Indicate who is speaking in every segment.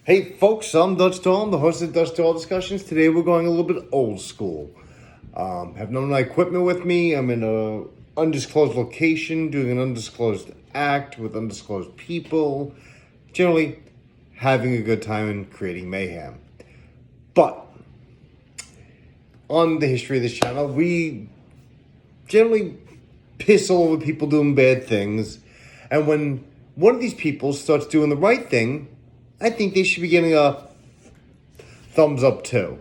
Speaker 1: Hey folks, I'm Dutch Doll, the host of Dutch Doll Discussions. Today we're going a little bit old school. Have none of my equipment with me. I'm in a undisclosed location, doing an undisclosed act with undisclosed people. Generally, having a good time and creating mayhem. But, on the history of this channel, we generally piss all over people doing bad things. And when one of these people starts doing the right thing, I think they should be getting a thumbs up too.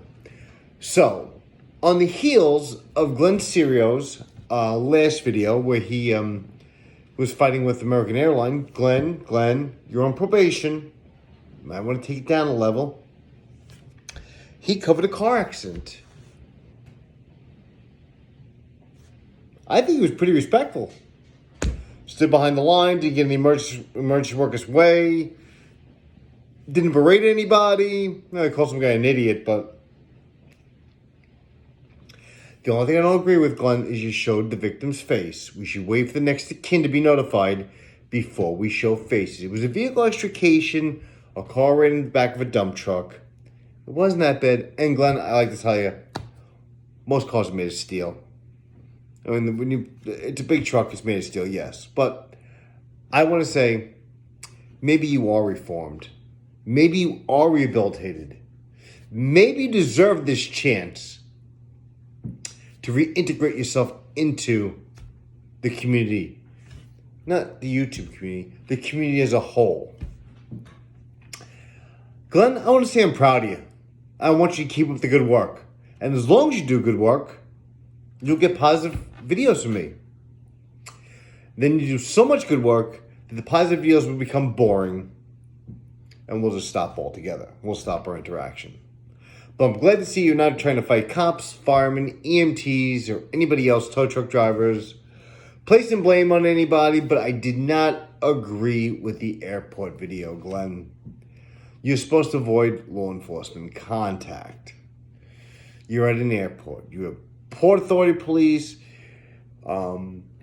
Speaker 1: So, on the heels of Glenn Serio's last video where he was fighting with American Airlines, Glenn, you're on probation. Might want to take it down a level. He covered a car accident. I think he was pretty respectful. Stood behind the line, didn't get in the emergency workers' way. Didn't berate anybody. I called some guy an idiot, but the only thing I don't agree with, Glenn, is you showed the victim's face. We should wait for the next of kin to be notified before we show faces. It was a vehicle extrication, a car right in the back of a dump truck. It wasn't that bad. And Glenn, I like to tell you, most cars are made of steel. I mean, it's a big truck, it's made of steel, yes. But I want to say, maybe you are reformed. Maybe you are rehabilitated. Maybe you deserve this chance to reintegrate yourself into the community. Not the YouTube community, the community as a whole. Glenn, I want to say I'm proud of you. I want you to keep up the good work. And as long as you do good work, you'll get positive videos from me. Then you do so much good work that the positive videos will become boring. And we'll just stop altogether. We'll stop our interaction. But I'm glad to see you're not trying to fight cops, firemen, EMTs, or anybody else, tow truck drivers. Placing blame on anybody, but I did not agree with the airport video, Glenn. You're supposed to avoid law enforcement contact. You're at an airport. You have Port Authority police.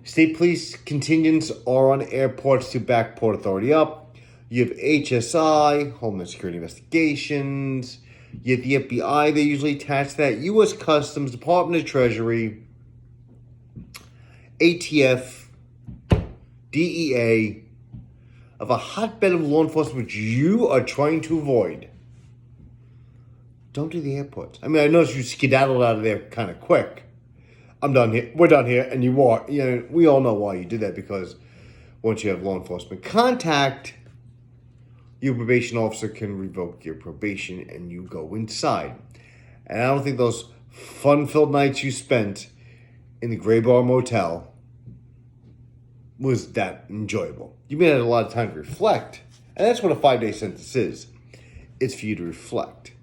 Speaker 1: State police contingents are on airports to back Port Authority up. You have HSI, Homeland Security Investigations. You have the FBI, they usually attach to that. U.S. Customs, Department of Treasury, ATF, DEA, of a hotbed of law enforcement which you are trying to avoid. Don't do the airports. I mean, I noticed you skedaddled out of there kind of quick. I'm done here. We're done here, and you are. You know, we all know why you did that, because once you have law enforcement contact, your probation officer can revoke your probation and you go inside. And I don't think those fun-filled nights you spent in the Gray Bar Motel was that enjoyable. You may have had a lot of time to reflect. And that's what a 5-day sentence is. It's for you to reflect.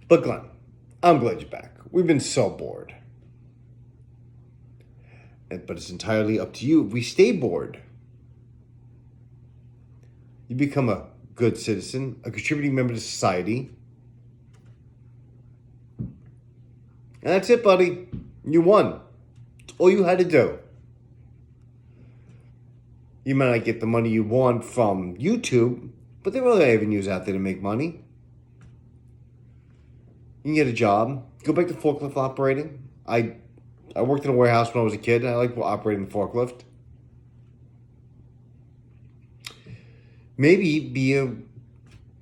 Speaker 1: But Glenn, I'm glad you're back. We've been so bored. But it's entirely up to you. If we stay bored, you become a good citizen, a contributing member to society. And that's it, buddy. You won. It's all you had to do. You might not get the money you want from YouTube, but there are other avenues out there to make money. You can get a job. Go back to forklift operating. I worked in a warehouse when I was a kid. I like operating the forklift. Maybe be a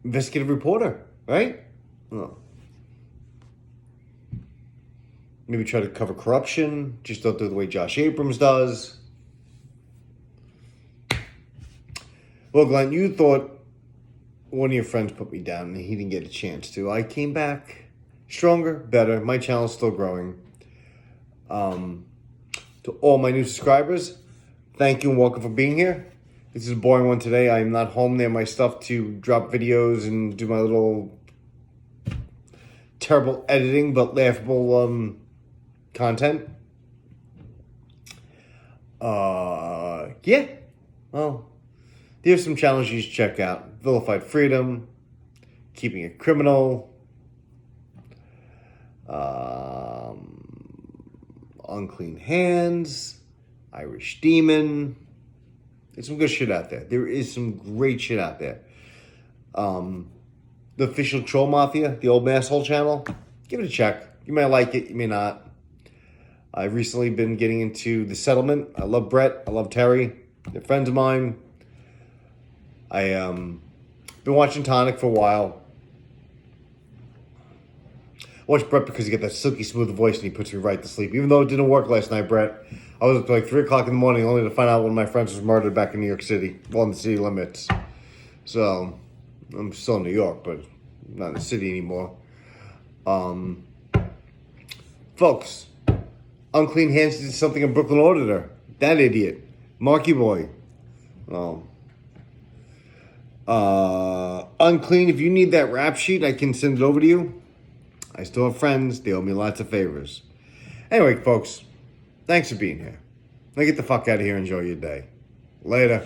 Speaker 1: investigative reporter, right? Oh. Maybe try to cover corruption. Just don't do it the way Josh Abrams does. Well, Glenn, you thought one of your friends put me down and he didn't get a chance to. I came back stronger, better. My channel's still growing. To all my new subscribers, thank you and welcome for being here. This is a boring one today. I'm not home near my stuff to drop videos and do my little terrible editing but laughable content. Yeah. Well, there's some challenges you should check out. Vilified freedom, keeping it criminal, unclean hands, Irish demon. There's some good shit out there. There is some great shit out there. The official Troll Mafia, the old asshole channel. Give it a check. You may like it, you may not. I've recently been getting into The Settlement. I love Brett. I love Terry. They're friends of mine. I been watching Tonic for a while. I watch Brett because he got that silky smooth voice and he puts me right to sleep. Even though it didn't work last night, Brett. I was up to like 3 o'clock in the morning only to find out one of my friends was murdered back in New York City. Well, in the city limits. So, I'm still in New York, but not in the city anymore. Folks, Unclean Hands did something in Brooklyn Auditor. That idiot. Marky Boy. Unclean, if you need that rap sheet, I can send it over to you. I still have friends. They owe me lots of favors. Anyway, folks, thanks for being here. Now get the fuck out of here and enjoy your day. Later.